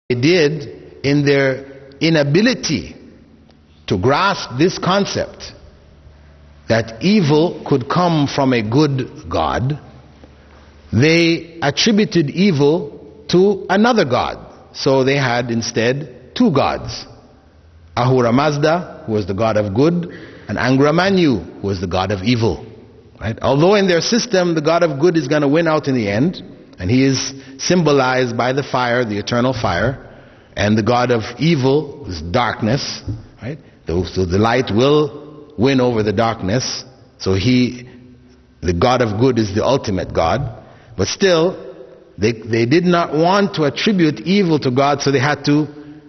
they did in their inability to grasp this concept that evil could come from a good God, they attributed evil to another God. So they had instead two gods. Ahura Mazda, who was the god of good, and Angra Manu, who was the god of evil. Right? Although in their system the god of good is going to win out in the end, and he is symbolized by the fire, the eternal fire, and the god of evil is darkness. Right? So the light will win over the darkness. So the god of good is the ultimate god. But still, they did not want to attribute evil to God, so they had to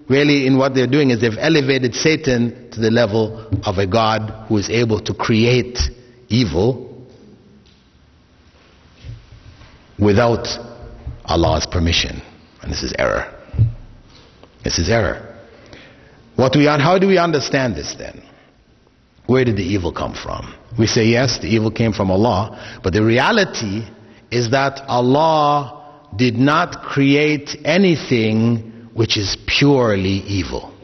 really, in what they're doing, is they've elevated Satan to the level of a God who is able to create evil without Allah's permission. And this is error. This is error. How do we understand this then? Where did the evil come from? We say yes, the evil came from Allah, but the reality is that Allah did not create anything which is purely evil.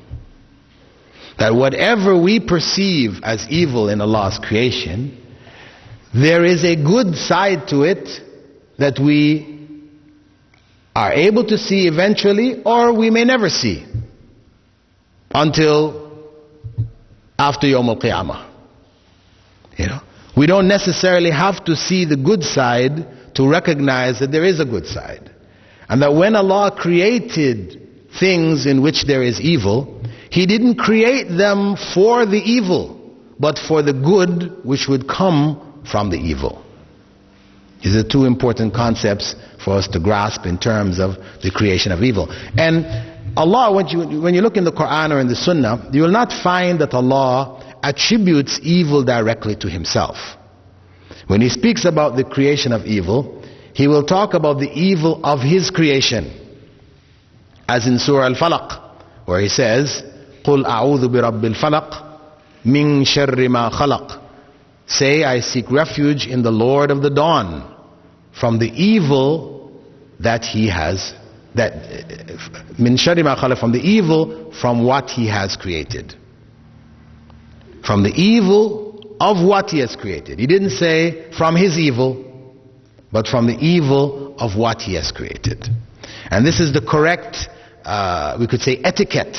That whatever we perceive as evil in Allah's creation, there is a good side to it that we are able to see eventually, or we may never see until after Yawm al-Qiyamah. We don't necessarily have to see the good side to recognize that there is a good side. And that when Allah created things in which there is evil, He didn't create them for the evil, but for the good which would come from the evil. These are two important concepts for us to grasp in terms of the creation of evil. And Allah, when you look in the Quran or in the Sunnah, you will not find that Allah attributes evil directly to Himself. When He speaks about the creation of evil, He will talk about the evil of His creation. As in Surah Al-Falaq, where He says, قُلْ أَعُوذُ بِرَبِّ الْفَلَقِ مِنْ شَرِّ مَا خَلَقَ. Say, I seek refuge in the Lord of the Dawn from the evil that He has, مِنْ شَرِّ مَا خَلَقَ, from the evil from what He has created. From the evil of what He has created. He didn't say from His evil, but from the evil of what He has created. And this is the correct, we could say, etiquette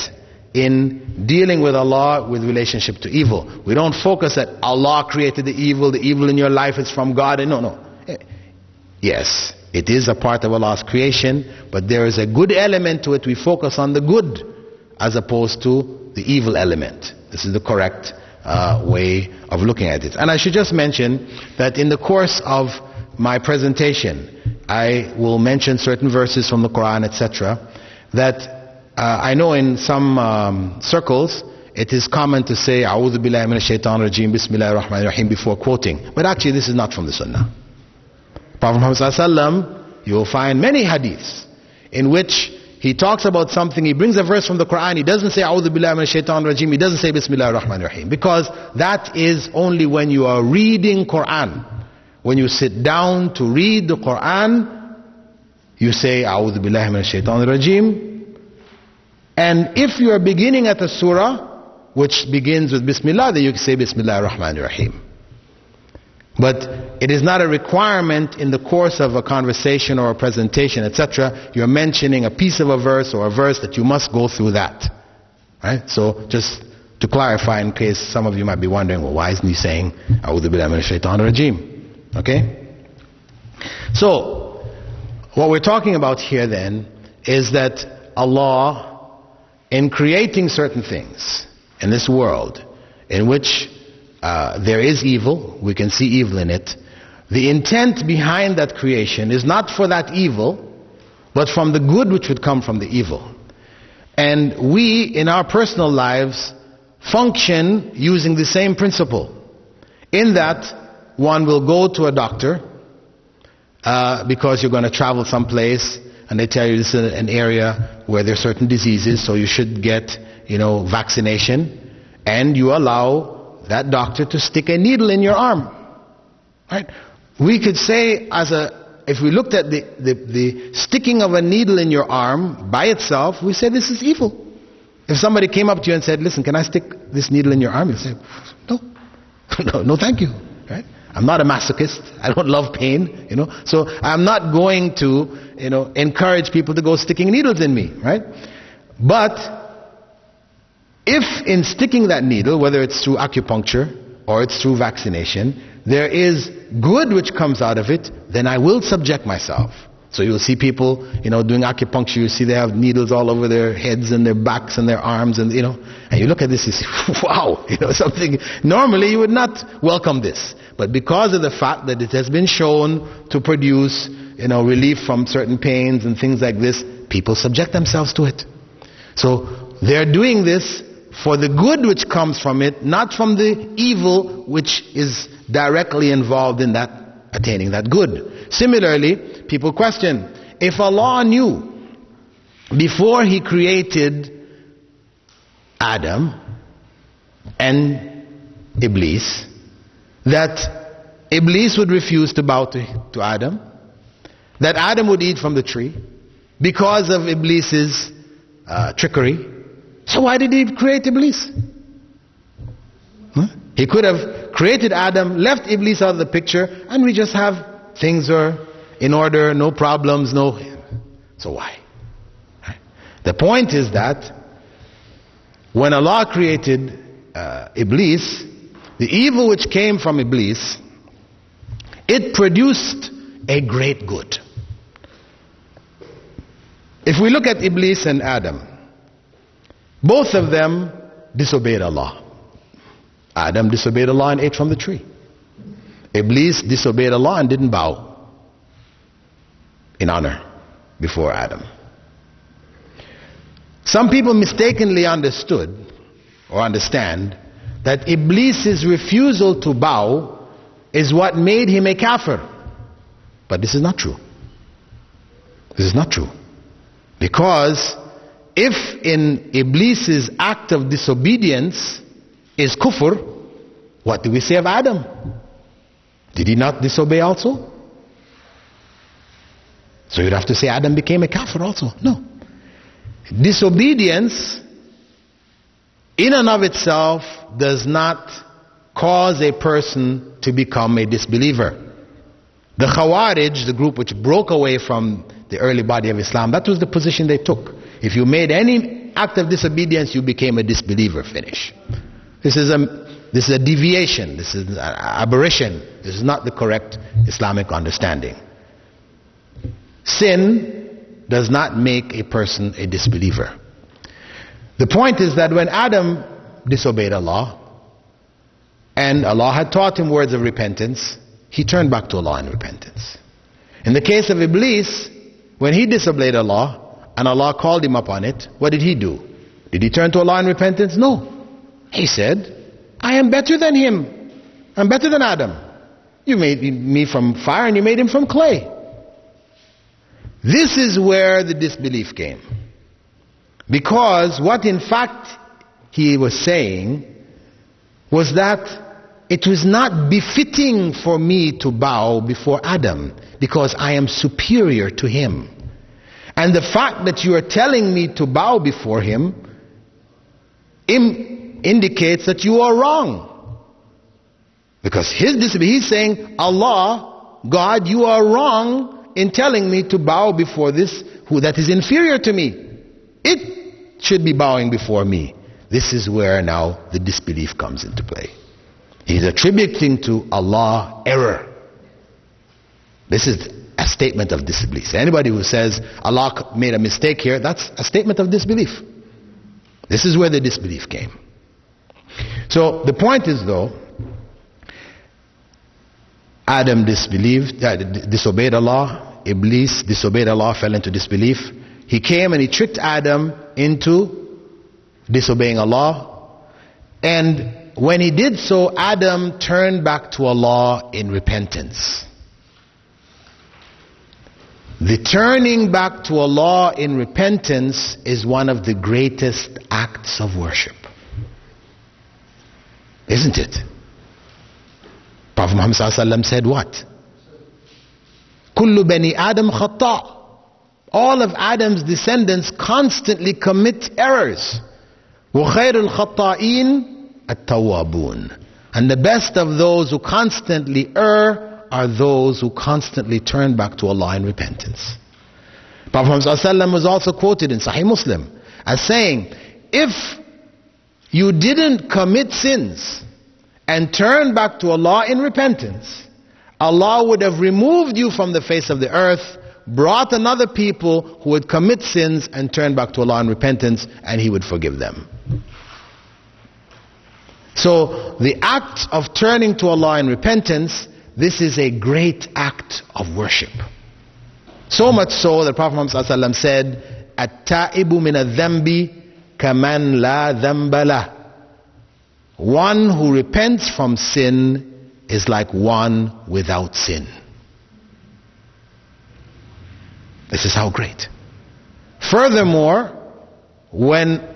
in dealing with Allah with relationship to evil. We don't focus that Allah created the evil in your life is from God. No. Yes, it is a part of Allah's creation, but there is a good element to it. We focus on the good as opposed to the evil element. This is the correct way of looking at it. And I should just mention that in the course of my presentation, I will mention certain verses from the Quran, etc., that I know in some circles it is common to say A'udhu billahi minash shaitanir rajeem, Bismillahir Rahmanir Rahim before quoting. But actually this is not from the Sunnah. Prophet Muhammad Sallallahu Alaihi Wasallam, you will find many hadiths in which he talks about something, he brings a verse from the Quran, he doesn't say A'udhu billahi minash shaitanir rajeem, he doesn't say Bismillahir Rahmanir Rahim, because that is only when you are reading Quran. When you sit down to read the Quran, you say A'udhu billahi minash shaitanir rajeem. And if you are beginning at a surah which begins with Bismillah, then you can say Bismillahir Rahmanir Rahim. But it is not a requirement in the course of a conversation or a presentation, etc. You're mentioning a piece of a verse or a verse that you must go through that. Right? So just to clarify, in case some of you might be wondering, well, why isn't he saying A'udhu billahi minash shaitanir rajeem? Okay? So what we're talking about here then is that Allah, in creating certain things in this world in which there is evil, we can see evil in it, the intent behind that creation is not for that evil, but from the good which would come from the evil. And we, in our personal lives, function using the same principle, in that one will go to a doctor because you're going to travel someplace, and they tell you this is an area where there are certain diseases, so you should get, vaccination, and you allow that doctor to stick a needle in your arm. Right? We could say as a if we looked at the sticking of a needle in your arm by itself, we say this is evil. If somebody came up to you and said, listen, can I stick this needle in your arm? You say, no. No, thank you. Right? I'm not a masochist. I don't love pain, So I'm not going to, encourage people to go sticking needles in me, right? But if in sticking that needle, whether it's through acupuncture or it's through vaccination, there is good which comes out of it, then I will subject myself. So you'll see people, doing acupuncture, you see they have needles all over their heads and their backs and their arms, and and you look at this, you say, wow, something, normally you would not welcome this. But because of the fact that it has been shown to produce, relief from certain pains and things like this, people subject themselves to it. So they're doing this for the good which comes from it, not from the evil which is directly involved in that, attaining that good. Similarly, people question, if Allah knew before He created Adam and Iblis that Iblis would refuse to bow to Adam, that Adam would eat from the tree because of Iblis's trickery, so why did He create Iblis? He could have created Adam, left Iblis out of the picture, and we just have things are in order, no problems, so why? The point is that when Allah created Iblis, the evil which came from Iblis, it produced a great good. If we look at Iblis and Adam, both of them disobeyed Allah. Adam disobeyed Allah and ate from the tree. Iblis disobeyed Allah and didn't bow in honor before Adam. Some people mistakenly understood or understand that Iblis's refusal to bow is what made him a kafir. But this is not true. This is not true. Because if in Iblis's act of disobedience is kufr, what do we say of Adam? Did he not disobey also? So you'd have to say Adam became a kafir also. No. Disobedience in and of itself does not cause a person to become a disbeliever. The Khawarij, the group which broke away from the early body of Islam, that was the position they took. If you made any act of disobedience, you became a disbeliever. Finish. This is a deviation. This is an aberration. This is not the correct Islamic understanding. Sin does not make a person a disbeliever. The point is that when Adam disobeyed Allah, and Allah had taught him words of repentance, he turned back to Allah in repentance. In the case of Iblis, when he disobeyed Allah, and Allah called him upon it, what did he do? Did he turn to Allah in repentance? No. He said, I am better than him. I'm better than Adam. You made me from fire and you made him from clay. This is where the disbelief came. Because what in fact he was saying was that it was not befitting for me to bow before Adam because I am superior to him. And the fact that you are telling me to bow before him indicates that you are wrong. Because he's saying, Allah, God, you are wrong in telling me to bow before this who that is inferior to me. It should be bowing before me. This is where now the disbelief comes into play. He's attributing to Allah error. This is a statement of disbelief. Anybody who says Allah made a mistake here, that's a statement of disbelief. This is where the disbelief came. So the point is though, Adam disobeyed Allah, Iblis disobeyed Allah, fell into disbelief. He came and he tricked Adam into disobeying Allah, and when he did so, Adam turned back to Allah in repentance. The turning back to Allah in repentance is one of the greatest acts of worship. Isn't it? Prophet Muhammad ﷺ said what? كل بني آدم خطاء. All of Adam's descendants constantly commit errors. وخير الخطائين التوابون. And the best of those who constantly err are those who constantly turn back to Allah in repentance. Prophet Muhammad ﷺ was also quoted in Sahih Muslim as saying, if you didn't commit sins and turn back to Allah in repentance, Allah would have removed you from the face of the earth, brought another people who would commit sins and turn back to Allah in repentance, and He would forgive them. So the act of turning to Allah in repentance, this is a great act of worship. So much so that Prophet Muhammad ﷺ said, "At-ta'ibu min al-dhanbi kaman la dhanba lah." One who repents from sin is like one without sin. This is how great. Furthermore, when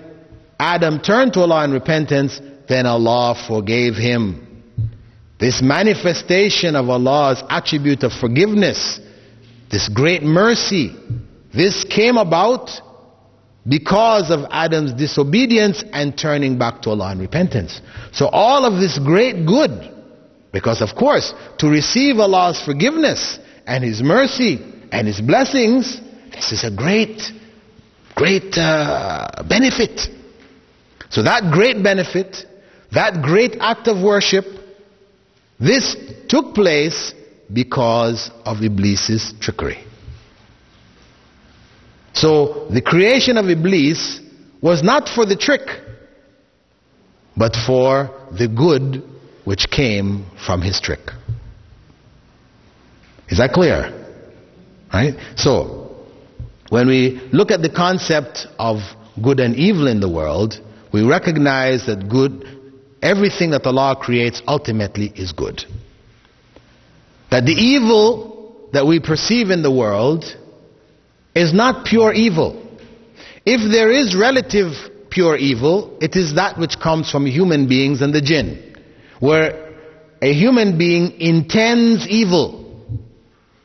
Adam turned to Allah in repentance, then Allah forgave him. This manifestation of Allah's attribute of forgiveness, this great mercy, this came about because of Adam's disobedience and turning back to Allah in repentance. So all of this great good, because of course, to receive Allah's forgiveness and His mercy and His blessings, this is a great benefit. So that great benefit, that great act of worship, this took place because of Iblis's trickery. So the creation of Iblis was not for the trick, but for the good which came from his trick. Is that clear? Right? So, when we look at the concept of good and evil in the world, we recognize that good, everything that Allah creates ultimately is good. That the evil that we perceive in the world is not pure evil. If there is relative pure evil, it is that which comes from human beings and the jinn, where a human being intends evil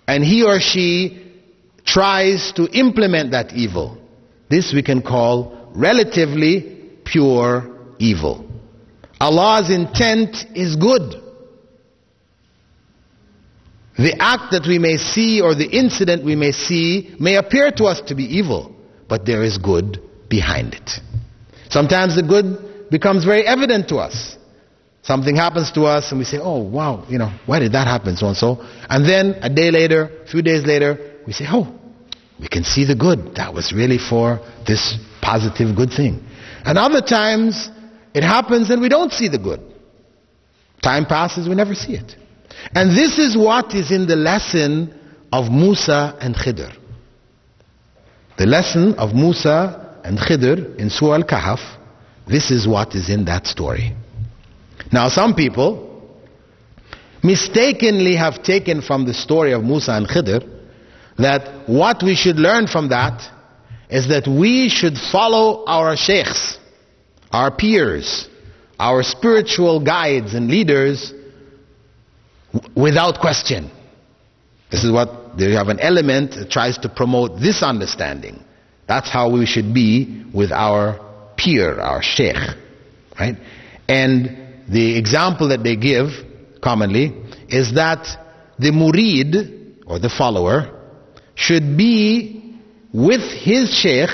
and he or she tries to implement that evil. This we can call relatively pure evil. Allah's intent is good. The act that we may see or the incident we may see may appear to us to be evil, but there is good behind it. Sometimes the good becomes very evident to us. Something happens to us and we say, oh wow, why did that happen, so and so? And then a day later, a few days later, we say, oh, we can see the good. That was really for this positive good thing. And other times it happens and we don't see the good. Time passes, we never see it. And this is what is in the lesson of Musa and Khidr. The lesson of Musa and Khidr in Surah Al-Kahf, this is what is in that story. Now some people mistakenly have taken from the story of Musa and Khidr that what we should learn from that is that we should follow our sheikhs, our peers, our spiritual guides and leaders without question. This is what they have an element that tries to promote this understanding. That's how we should be with our peer, our sheikh, right? And the example that they give commonly is that the murid or the follower should be with his sheikh